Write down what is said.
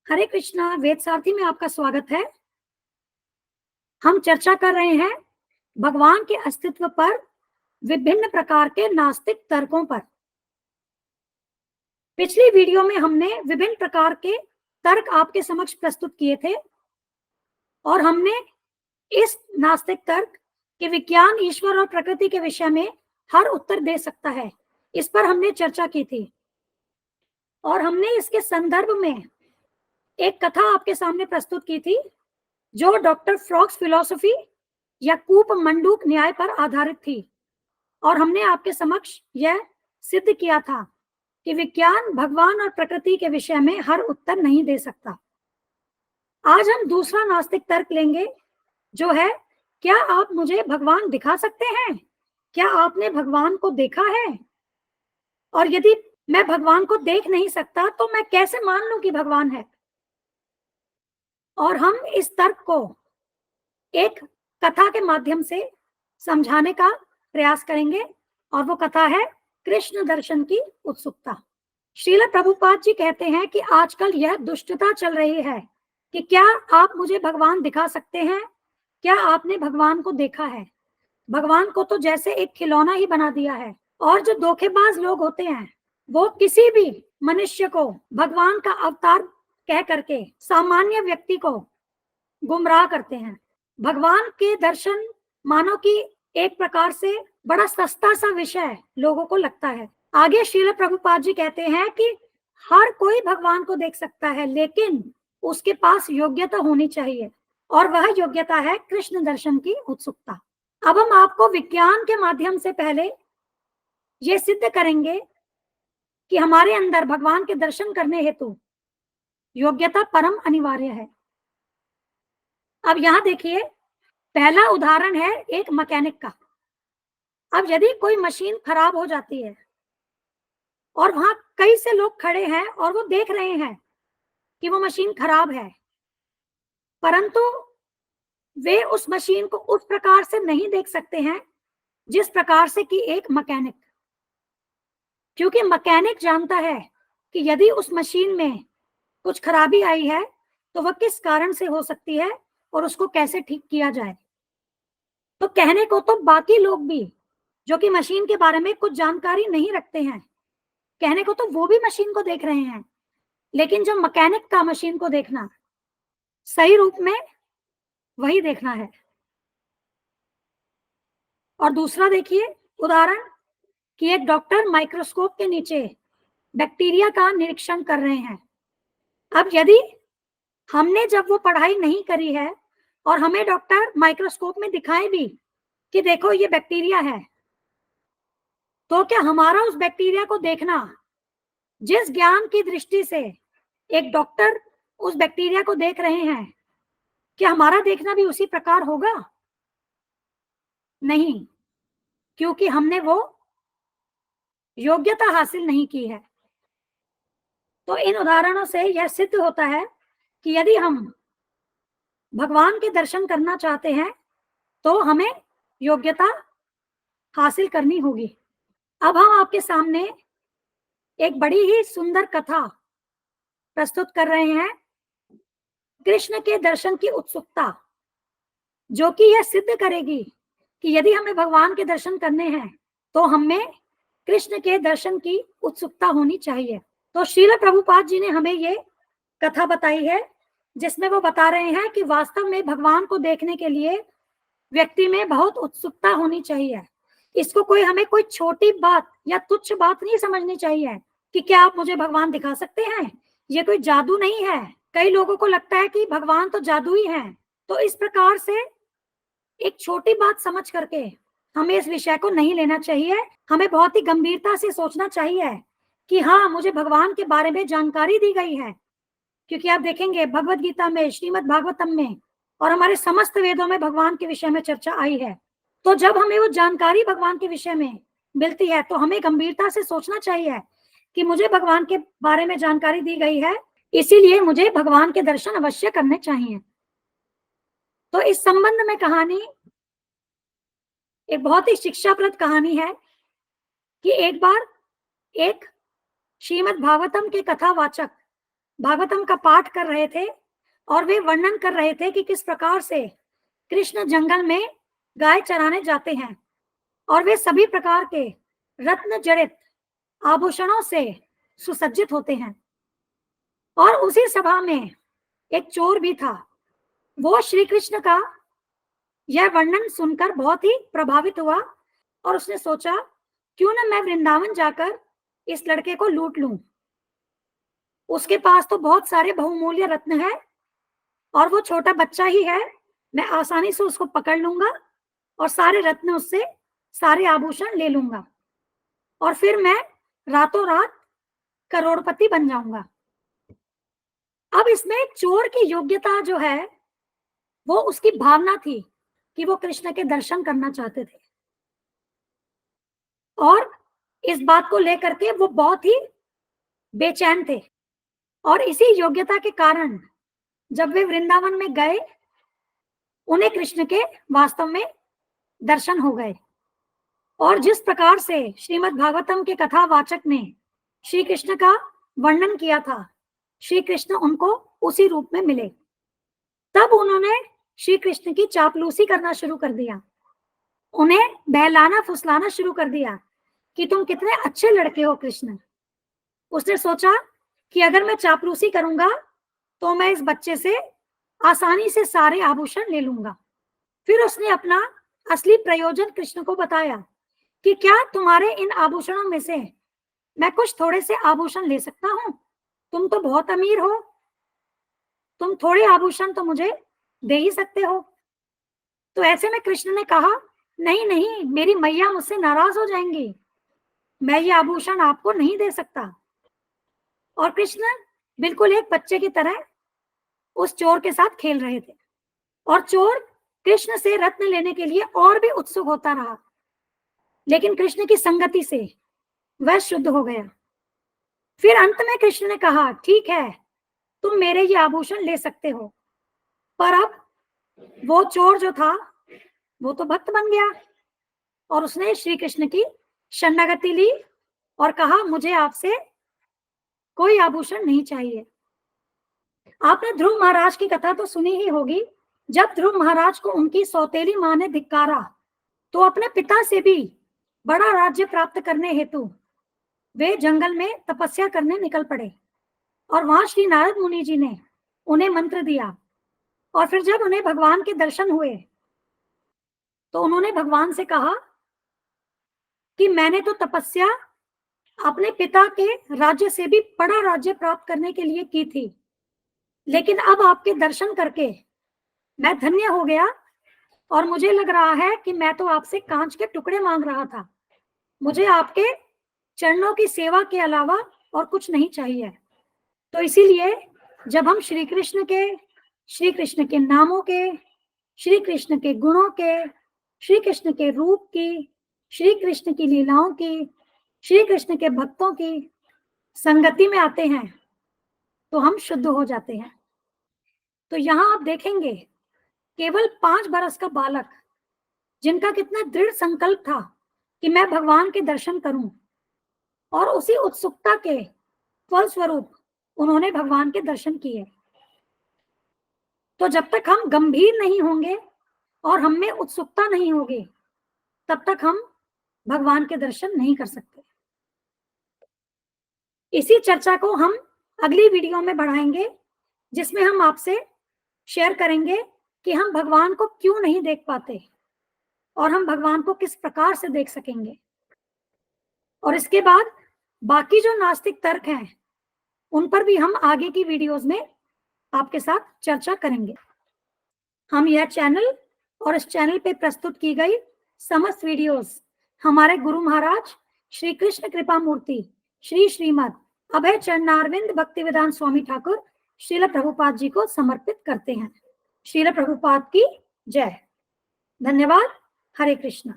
हरे कृष्णा। वेद सारथी में आपका स्वागत है। हम चर्चा कर रहे हैं भगवान के अस्तित्व पर विभिन्न प्रकार के नास्तिक तर्कों पर। पिछली वीडियो में हमने विभिन्न प्रकार के तर्क आपके समक्ष प्रस्तुत किए थे और हमने इस नास्तिक तर्क कि विज्ञान ईश्वर और प्रकृति के विषय में हर उत्तर दे सकता है, इस पर हमने चर्चा की थी और हमने इसके संदर्भ में एक कथा आपके सामने प्रस्तुत की थी जो डॉक्टर फ्रॉक्स फिलॉसफी या कूप मंडूक न्याय पर आधारित थी। और हमने आपके समक्ष यह सिद्ध किया था कि विज्ञान भगवान और प्रकृति के विषय में हर उत्तर नहीं दे सकता। आज हम दूसरा नास्तिक तर्क लेंगे जो है, क्या आप मुझे भगवान दिखा सकते हैं? क्या आपने भगवान को देखा है? और यदि मैं भगवान को देख नहीं सकता तो मैं कैसे मान लूं कि भगवान है? और हम इस तर्क को एक कथा के माध्यम से समझाने का प्रयास करेंगे और वो कथा है कृष्ण दर्शन की उत्सुकता। श्रील प्रभुपाद जी कहते हैं कि आजकल यह दुष्टता चल रही है कि क्या आप मुझे भगवान दिखा सकते हैं? क्या आपने भगवान को देखा है? भगवान को तो जैसे एक खिलौना ही बना दिया है। और जो धोखेबाज लोग होते हैं वो किसी भी मनुष्य को भगवान का अवतार कह करके सामान्य व्यक्ति को गुमराह करते हैं। भगवान के दर्शन मानो कि एक प्रकार से बड़ा सस्ता सा विषय लोगों को लगता है। आगे श्रील प्रभुपाद जी कहते हैं कि हर कोई भगवान को देख सकता है, लेकिन उसके पास योग्यता होनी चाहिए और वह योग्यता है कृष्ण दर्शन की उत्सुकता। अब हम आपको विज्ञान के माध्यम से पहले ये सिद्ध करेंगे कि हमारे अंदर भगवान के दर्शन करने हेतु योग्यता परम अनिवार्य है। अब यहां देखिए, पहला उदाहरण है एक मैकेनिक का। अब यदि कोई मशीन खराब हो जाती है और वहां कई से लोग खड़े हैं और वो देख रहे हैं कि वो मशीन खराब है, परंतु वे उस मशीन को उस प्रकार से नहीं देख सकते हैं जिस प्रकार से कि एक मैकेनिक, क्योंकि मैकेनिक जानता है कि यदि उस मशीन में कुछ खराबी आई है तो वह किस कारण से हो सकती है और उसको कैसे ठीक किया जाए। तो कहने को तो बाकी लोग भी जो कि मशीन के बारे में कुछ जानकारी नहीं रखते हैं, कहने को तो वो भी मशीन को देख रहे हैं, लेकिन जो मैकेनिक का मशीन को देखना सही रूप में वही देखना है। और दूसरा देखिए उदाहरण कि एक डॉक्टर माइक्रोस्कोप के नीचे बैक्टीरिया का निरीक्षण कर रहे हैं। अब यदि हमने जब वो पढ़ाई नहीं करी है और हमें डॉक्टर माइक्रोस्कोप में दिखाए भी कि देखो ये बैक्टीरिया है, तो क्या हमारा उस बैक्टीरिया को देखना, जिस ज्ञान की दृष्टि से एक डॉक्टर उस बैक्टीरिया को देख रहे हैं, क्या हमारा देखना भी उसी प्रकार होगा? नहीं, क्योंकि हमने वो योग्यता हासिल नहीं की है। तो इन उदाहरणों से यह सिद्ध होता है कि यदि हम भगवान के दर्शन करना चाहते हैं तो हमें योग्यता हासिल करनी होगी। अब हम आपके सामने एक बड़ी ही सुंदर कथा प्रस्तुत कर रहे हैं, कृष्ण के दर्शन की उत्सुकता, जो कि यह सिद्ध करेगी कि यदि हमें भगवान के दर्शन करने हैं तो हमें कृष्ण के दर्शन की उत्सुकता होनी चाहिए। तो श्रील प्रभुपाद जी ने हमें ये कथा बताई है जिसमें वो बता रहे हैं कि वास्तव में भगवान को देखने के लिए व्यक्ति में बहुत उत्सुकता होनी चाहिए। इसको हमें कोई छोटी बात या तुच्छ बात नहीं समझनी चाहिए कि क्या आप मुझे भगवान दिखा सकते हैं। ये कोई जादू नहीं है। कई लोगों को लगता है कि भगवान तो जादू ही है। तो इस प्रकार से एक छोटी बात समझ करके हमें इस विषय को नहीं लेना चाहिए। हमें बहुत ही गंभीरता से सोचना चाहिए कि हाँ, मुझे भगवान के बारे में जानकारी दी गई है, क्योंकि आप देखेंगे भगवत गीता में, श्रीमद् भागवतम में और हमारे समस्त वेदों में भगवान के विषय में चर्चा आई है। तो जब हमें वो जानकारी भगवान के विषय में मिलती है तो हमें गंभीरता से सोचना चाहिए कि मुझे भगवान के बारे में जानकारी दी गई है, इसीलिए मुझे भगवान के दर्शन अवश्य करने चाहिए। तो इस संबंध में कहानी एक बहुत ही शिक्षाप्रद कहानी है कि एक बार एक श्रीमद् भागवतम के कथावाचक भागवतम का पाठ कर रहे थे और वे वर्णन कर रहे थे कि किस प्रकार से कृष्ण जंगल में गाय चराने जाते हैं और वे सभी प्रकार के रत्न जड़ित आभूषणों से सुसज्जित होते हैं। और उसी सभा में एक चोर भी था। वो श्री कृष्ण का यह वर्णन सुनकर बहुत ही प्रभावित हुआ और उसने सोचा, क्यों न मैं वृंदावन जाकर इस लड़के को लूट लूं। उसके पास तो बहुत सारे बहुमूल्य रत्न है और वो छोटा बच्चा ही है, मैं आसानी से उसको पकड़ लूंगा और सारे रत्न उससे, सारे आभूषण ले लूंगा और फिर मैं रातों रात करोड़पति बन जाऊंगा। अब इसमें चोर की योग्यता जो है वो उसकी भावना थी कि वो कृष्ण के दर्शन करना चाहते थे और इस बात को लेकर के वो बहुत ही बेचैन थे। और इसी योग्यता के कारण जब वे वृंदावन में गए, उन्हें कृष्ण के वास्तव में दर्शन हो गए। और जिस प्रकार से श्रीमद् भागवतम के कथावाचक ने श्री कृष्ण का वर्णन किया था, श्री कृष्ण उनको उसी रूप में मिले। तब उन्होंने श्री कृष्ण की चापलूसी करना शुरू कर दिया, उन्हें बहलाना फुसलाना शुरू कर दिया कि तुम कितने अच्छे लड़के हो कृष्ण। उसने सोचा कि अगर मैं चापलूसी करूंगा तो मैं इस बच्चे से आसानी से सारे आभूषण ले लूंगा। फिर उसने अपना असली प्रयोजन कृष्ण को बताया कि क्या तुम्हारे इन आभूषणों में से मैं कुछ थोड़े से आभूषण ले सकता हूं? तुम तो बहुत अमीर हो, तुम थोड़े आभूषण तो मुझे दे ही सकते हो। तो ऐसे में कृष्ण ने कहा, नहीं नहीं, मेरी मैया मुझसे नाराज हो जाएंगी, मैं ये आभूषण आपको नहीं दे सकता। और कृष्ण बिल्कुल एक बच्चे की तरह उस चोर के साथ खेल रहे थे और चोर कृष्ण से रत्न लेने के लिए और भी उत्सुक होता रहा, लेकिन कृष्ण की संगति से वह शुद्ध हो गया। फिर अंत में कृष्ण ने कहा, ठीक है, तुम मेरे ये आभूषण ले सकते हो। पर अब वो चोर जो था वो तो भक्त बन गया और उसने श्री कृष्ण की शरणागति ली और कहा, मुझे आपसे कोई आभूषण नहीं चाहिए। आपने ध्रुव महाराज की कथा तो सुनी ही होगी। जब ध्रुव महाराज को उनकी सौतेली मां ने धिक्कारा तो अपने पिता से भी बड़ा राज्य प्राप्त करने हेतु वे जंगल में तपस्या करने निकल पड़े और वहां श्री नारद मुनि जी ने उन्हें मंत्र दिया। और फिर जब उन्हें भगवान के दर्शन हुए तो उन्होंने भगवान से कहा कि मैंने तो तपस्या अपने पिता के राज्य से भी बड़ा राज्य प्राप्त करने के लिए की थी, लेकिन अब आपके दर्शन करके मैं धन्य हो गया और मुझे लग रहा है कि मैं तो आपसे कांच के टुकड़े मांग रहा था, मुझे आपके चरणों की सेवा के अलावा और कुछ नहीं चाहिए। तो इसीलिए जब हम श्री कृष्ण के नामों के, श्री कृष्ण के गुणों के, श्री कृष्ण के रूप की, श्री कृष्ण की लीलाओं की, श्री कृष्ण के भक्तों की संगति में आते हैं तो हम शुद्ध हो जाते हैं। तो यहाँ आप देखेंगे केवल 5 बरस का बालक, जिनका कितना दृढ़ संकल्प था कि मैं भगवान के दर्शन करूं, और उसी उत्सुकता के फलस्वरूप उन्होंने भगवान के दर्शन किए। तो जब तक हम गंभीर नहीं होंगे और हम में उत्सुकता नहीं होगी, तब तक हम भगवान के दर्शन नहीं कर सकते। इसी चर्चा को हम अगली वीडियो में बढ़ाएंगे, जिसमें हम आपसे शेयर करेंगे कि हम भगवान को क्यों नहीं देख पाते और हम भगवान को किस प्रकार से देख सकेंगे। और इसके बाद बाकी जो नास्तिक तर्क हैं उन पर भी हम आगे की वीडियोस में आपके साथ चर्चा करेंगे। हम यह चैनल और इस चैनल पे प्रस्तुत की गई समस्त वीडियोस हमारे गुरु महाराज श्री कृष्ण कृपा मूर्ति श्री श्रीमद अभय चरणारविंद भक्तिवेदांत स्वामी ठाकुर श्रील प्रभुपाद जी को समर्पित करते हैं। श्रील प्रभुपाद की जय। धन्यवाद। हरे कृष्ण।